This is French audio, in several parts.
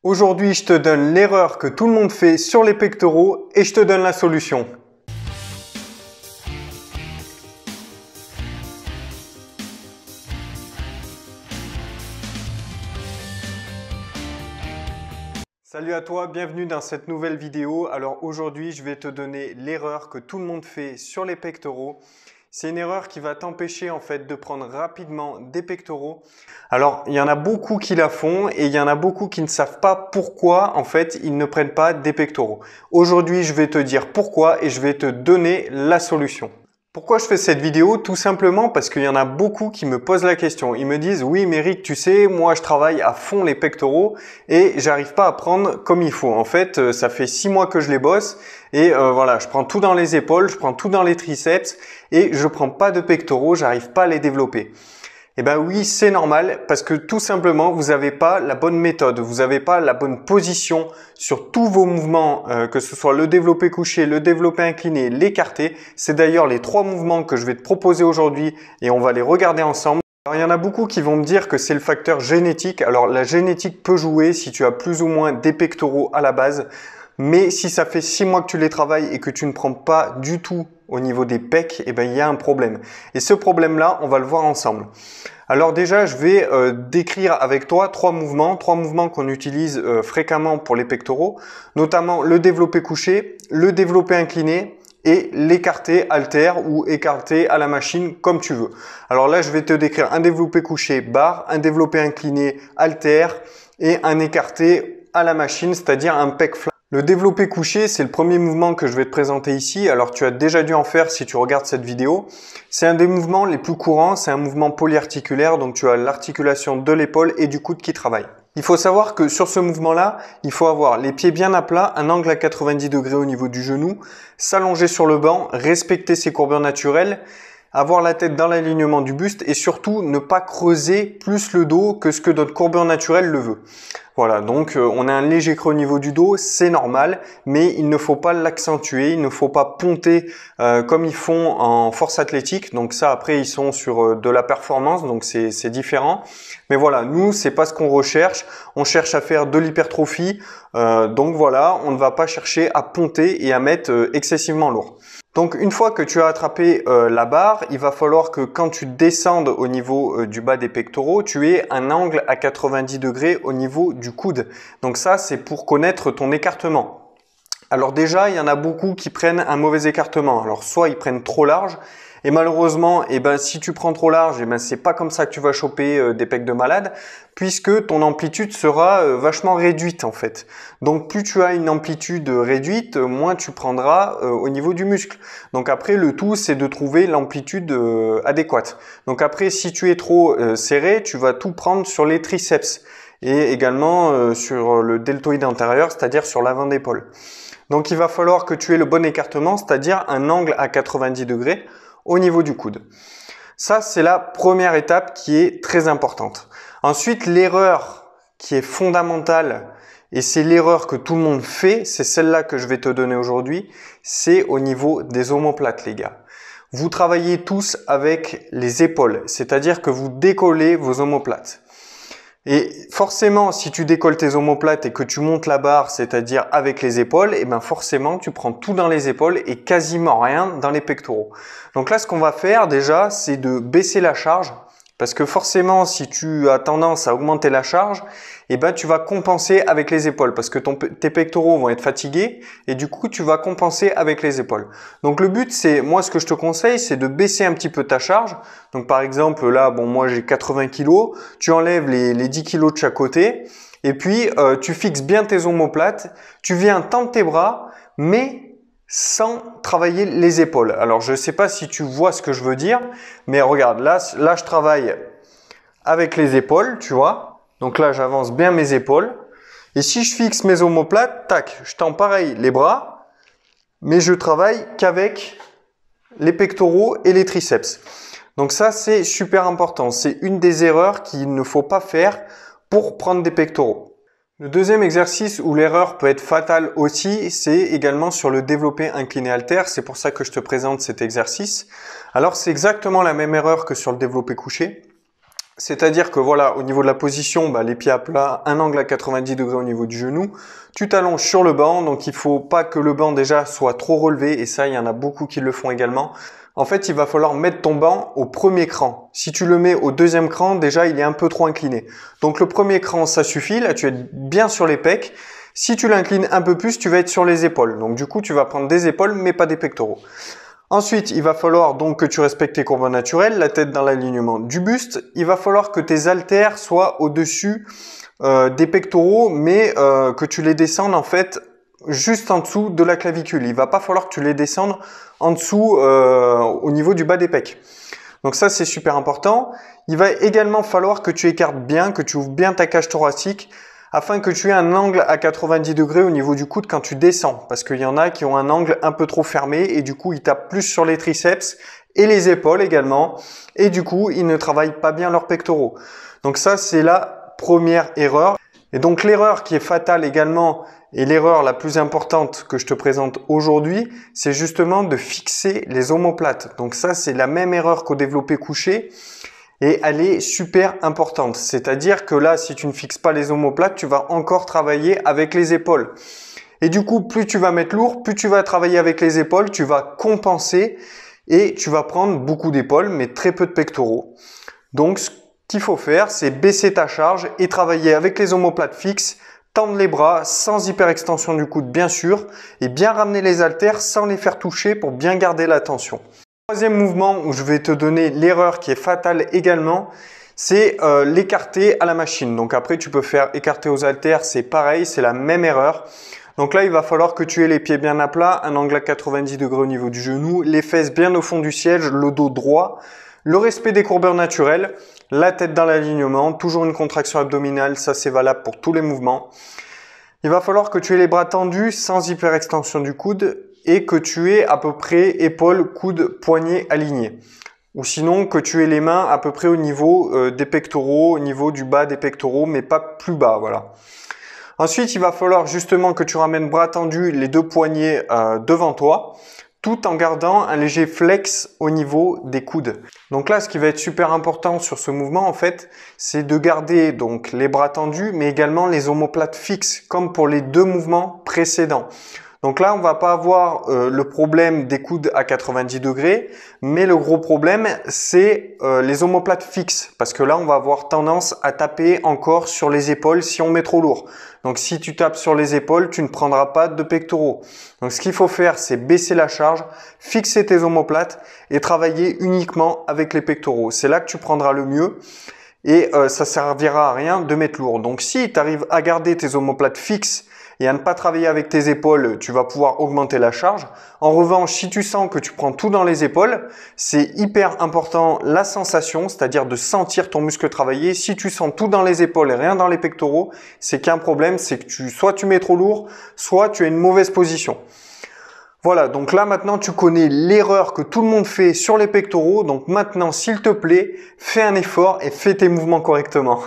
Aujourd'hui, je te donne l'erreur que tout le monde fait sur les pectoraux et je te donne la solution. Salut à toi, bienvenue dans cette nouvelle vidéo. Alors aujourd'hui, je vais te donner l'erreur que tout le monde fait sur les pectoraux. C'est une erreur qui va t'empêcher en fait de prendre rapidement des pectoraux. Alors, il y en a beaucoup qui la font et il y en a beaucoup qui ne savent pas pourquoi en fait ils ne prennent pas des pectoraux. Aujourd'hui, je vais te dire pourquoi et je vais te donner la solution. Pourquoi je fais cette vidéo? Tout simplement parce qu'il y en a beaucoup qui me posent la question. Ils me disent « Oui, mais Eric, tu sais, moi je travaille à fond les pectoraux et j'arrive pas à prendre comme il faut. En fait, ça fait 6 mois que je les bosse et voilà, je prends tout dans les épaules, je prends tout dans les triceps et je prends pas de pectoraux, j'arrive pas à les développer. » Eh ben oui, c'est normal parce que tout simplement, vous n'avez pas la bonne méthode, vous n'avez pas la bonne position sur tous vos mouvements, que ce soit le développé couché, le développé incliné, l'écarté. C'est d'ailleurs les 3 mouvements que je vais te proposer aujourd'hui et on va les regarder ensemble. Alors, il y en a beaucoup qui vont me dire que c'est le facteur génétique. Alors, la génétique peut jouer si tu as plus ou moins des pectoraux à la base. Mais si ça fait 6 mois que tu les travailles et que tu ne prends pas du tout au niveau des pecs, eh ben, il y a un problème. Et ce problème-là, on va le voir ensemble. Alors déjà, je vais décrire avec toi 3 mouvements qu'on utilise fréquemment pour les pectoraux, notamment le développé couché, le développé incliné et l'écarté haltère ou écarté à la machine comme tu veux. Alors là, je vais te décrire un développé couché barre, un développé incliné haltère et un écarté à la machine, c'est-à-dire un pec flat. Le développé couché, c'est le premier mouvement que je vais te présenter ici. Alors, tu as déjà dû en faire si tu regardes cette vidéo. C'est un des mouvements les plus courants. C'est un mouvement polyarticulaire. Donc, tu as l'articulation de l'épaule et du coude qui travaille. Il faut savoir que sur ce mouvement-là, il faut avoir les pieds bien à plat, un angle à 90 degrés au niveau du genou, s'allonger sur le banc, respecter ses courbures naturelles, avoir la tête dans l'alignement du buste et surtout ne pas creuser plus le dos que ce que notre courbure naturelle le veut. Voilà, donc on a un léger creux au niveau du dos, c'est normal, mais il ne faut pas l'accentuer, il ne faut pas ponter comme ils font en force athlétique. Donc ça, après, ils sont sur de la performance, donc c'est différent. Mais voilà, nous, c'est pas ce qu'on recherche. On cherche à faire de l'hypertrophie. Donc voilà, on ne va pas chercher à ponter et à mettre excessivement lourd. Donc une fois que tu as attrapé la barre, il va falloir que quand tu descendes au niveau du bas des pectoraux, tu aies un angle à 90 degrés au niveau du coude. Donc ça, c'est pour connaître ton écartement. Alors déjà, il y en a beaucoup qui prennent un mauvais écartement. Alors soit ils prennent trop large et malheureusement, si tu prends trop large, c'est pas comme ça que tu vas choper des pecs de malade puisque ton amplitude sera vachement réduite en fait. Donc plus tu as une amplitude réduite, moins tu prendras au niveau du muscle. Donc après, le tout, c'est de trouver l'amplitude adéquate. Donc après, si tu es trop serré, tu vas tout prendre sur les triceps et également sur le deltoïde antérieur, c'est-à-dire sur l'avant d'épaule. Donc il va falloir que tu aies le bon écartement, c'est-à-dire un angle à 90 degrés au niveau du coude. Ça, c'est la première étape qui est très importante. Ensuite, l'erreur qui est fondamentale, et c'est l'erreur que tout le monde fait, c'est celle-là que je vais te donner aujourd'hui, c'est au niveau des omoplates, les gars. Vous travaillez tous avec les épaules, c'est-à-dire que vous décollez vos omoplates. Et forcément, si tu décolles tes omoplates et que tu montes la barre, c'est-à-dire avec les épaules, et ben forcément, tu prends tout dans les épaules et quasiment rien dans les pectoraux. Donc là, ce qu'on va faire déjà, c'est de baisser la charge. Parce que forcément, si tu as tendance à augmenter la charge, eh ben, tu vas compenser avec les épaules parce que tes pectoraux vont être fatigués et du coup, tu vas compenser avec les épaules. Donc, le but, c'est, moi, ce que je te conseille, c'est de baisser un petit peu ta charge. Donc, par exemple, là, bon, moi, j'ai 80 kg. Tu enlèves les 10 kg de chaque côté et puis, tu fixes bien tes omoplates. Tu viens tendre tes bras, mais sans travailler les épaules. Alors, je ne sais pas si tu vois ce que je veux dire, mais regarde, là, je travaille avec les épaules, tu vois. Donc là, j'avance bien mes épaules. Et si je fixe mes omoplates, tac, je tends pareil les bras, mais je travaille qu'avec les pectoraux et les triceps. Donc ça, c'est super important. C'est une des erreurs qu'il ne faut pas faire pour prendre des pectoraux. Le deuxième exercice où l'erreur peut être fatale aussi, c'est également sur le développé incliné haltère. C'est pour ça que je te présente cet exercice. Alors, c'est exactement la même erreur que sur le développé couché. C'est-à-dire que voilà, au niveau de la position, les pieds à plat, un angle à 90 degrés au niveau du genou. Tu t'allonges sur le banc, donc il ne faut pas que le banc déjà soit trop relevé, et ça, il y en a beaucoup qui le font également. En fait, il va falloir mettre ton banc au premier cran. Si tu le mets au deuxième cran, déjà, il est un peu trop incliné. Donc le premier cran, ça suffit. Là, tu es bien sur les pecs. Si tu l'inclines un peu plus, tu vas être sur les épaules. Donc du coup, tu vas prendre des épaules, mais pas des pectoraux. Ensuite, il va falloir donc que tu respectes tes courbes naturelles, la tête dans l'alignement du buste. Il va falloir que tes haltères soient au-dessus des pectoraux, mais que tu les descendes en fait juste en dessous de la clavicule. Il ne va pas falloir que tu les descendes en dessous au niveau du bas des pecs. Donc ça, c'est super important. Il va également falloir que tu écartes bien, que tu ouvres bien ta cage thoracique afin que tu aies un angle à 90 degrés au niveau du coude quand tu descends. Parce qu'il y en a qui ont un angle un peu trop fermé et du coup, ils tapent plus sur les triceps et les épaules également. Et du coup, ils ne travaillent pas bien leurs pectoraux. Donc ça, c'est la première erreur. Et donc l'erreur qui est fatale également et l'erreur la plus importante que je te présente aujourd'hui, c'est justement de fixer les omoplates. Donc ça, c'est la même erreur qu'au développé couché. Et elle est super importante. C'est-à-dire que là, si tu ne fixes pas les omoplates, tu vas encore travailler avec les épaules. Et du coup, plus tu vas mettre lourd, plus tu vas travailler avec les épaules, tu vas compenser et tu vas prendre beaucoup d'épaules, mais très peu de pectoraux. Donc, ce qu'il faut faire, c'est baisser ta charge et travailler avec les omoplates fixes, tendre les bras sans hyperextension du coude, bien sûr, et bien ramener les haltères sans les faire toucher pour bien garder la tension. Troisième mouvement où je vais te donner l'erreur qui est fatale également, c'est l'écarté à la machine. Donc après, tu peux faire écarter aux haltères, c'est pareil, c'est la même erreur. Donc là, il va falloir que tu aies les pieds bien à plat, un angle à 90 degrés au niveau du genou, les fesses bien au fond du siège, le dos droit, le respect des courbeurs naturelles, la tête dans l'alignement, toujours une contraction abdominale, ça c'est valable pour tous les mouvements. Il va falloir que tu aies les bras tendus sans hyperextension du coude et que tu aies à peu près épaules, coudes, poignets alignés. Ou sinon que tu aies les mains à peu près au niveau des pectoraux, au niveau du bas des pectoraux, mais pas plus bas, voilà. Ensuite, il va falloir justement que tu ramènes bras tendus, les deux poignets devant toi, tout en gardant un léger flex au niveau des coudes. Donc là, ce qui va être super important sur ce mouvement, en fait, c'est de garder donc les bras tendus, mais également les omoplates fixes, comme pour les deux mouvements précédents. Donc là, on va pas avoir le problème des coudes à 90 degrés, mais le gros problème, c'est les omoplates fixes. Parce que là, on va avoir tendance à taper encore sur les épaules si on met trop lourd. Donc si tu tapes sur les épaules, tu ne prendras pas de pectoraux. Donc ce qu'il faut faire, c'est baisser la charge, fixer tes omoplates et travailler uniquement avec les pectoraux. C'est là que tu prendras le mieux. Et ça servira à rien de mettre lourd. Donc si tu arrives à garder tes omoplates fixes et à ne pas travailler avec tes épaules, tu vas pouvoir augmenter la charge. En revanche, si tu sens que tu prends tout dans les épaules, c'est hyper important la sensation, c'est-à-dire de sentir ton muscle travailler. Si tu sens tout dans les épaules et rien dans les pectoraux, c'est qu'un problème, c'est que soit tu mets trop lourd, soit tu as une mauvaise position. Voilà, donc là maintenant tu connais l'erreur que tout le monde fait sur les pectoraux. Donc maintenant, s'il te plaît, fais un effort et fais tes mouvements correctement.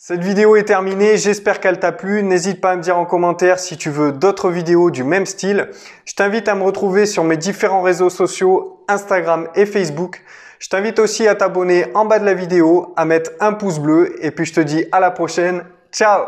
Cette vidéo est terminée, j'espère qu'elle t'a plu. N'hésite pas à me dire en commentaire si tu veux d'autres vidéos du même style. Je t'invite à me retrouver sur mes différents réseaux sociaux, Instagram et Facebook. Je t'invite aussi à t'abonner en bas de la vidéo, à mettre un pouce bleu et puis je te dis à la prochaine. Ciao!